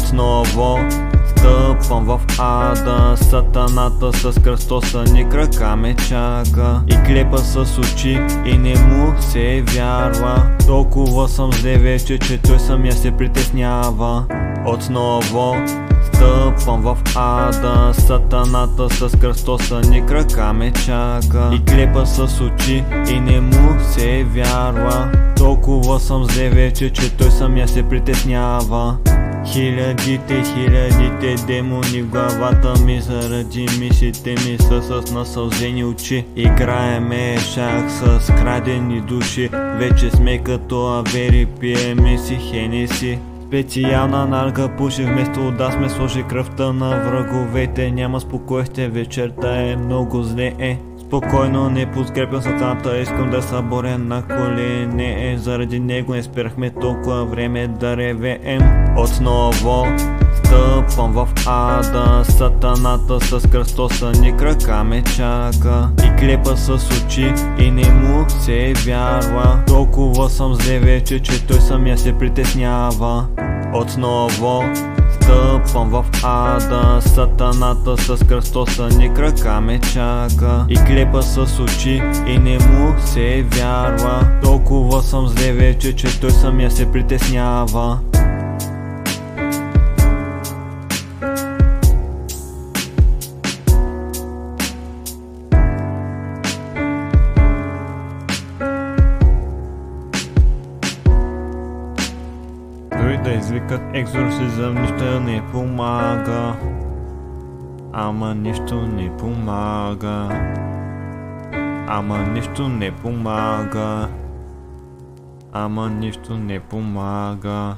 Отново стъпвам в ада, сатаната с кръстоса ни крака ме чака и клепа с очи и не му се вярва. Толкова съм зле вече, че той самия се притеснява. Отново стъпвам в ада, сатаната с кръстоса ни крака ме чака и клепа с очи и не му се вярва. Толкова съм зле вече, че той самия се притеснява. Хилядите демони в главата ми, заради мислите ми са с насълзени очи. Играеме шах с крадени души, вече сме като авери, пиеме си Хенеси. Специална нарка пуши, вместо да сме сложи кръвта на враговете. Няма спокойствие, вечерта е много зле. Спокойно не подкрепям сатаната, искам да са борен на колене. Заради него не спирахме толкова време да ревеем. Отново стъпвам в ада, сатаната с кръстоса ни крака ме чака и клепа с очи и не му се вярва. Толкова съм зле вече, че той самия се притеснява. Отново стъпвам в ада, сатаната с кръстоса ни крака ме чака и клепа с очи и не му се вярва. Толкова съм зле вече, че той самия се притеснява. Дори да извикат екзорсизъм, нищо не помага. Ама нищо не помага. Ама нищо не помага. Ама нищо не помага.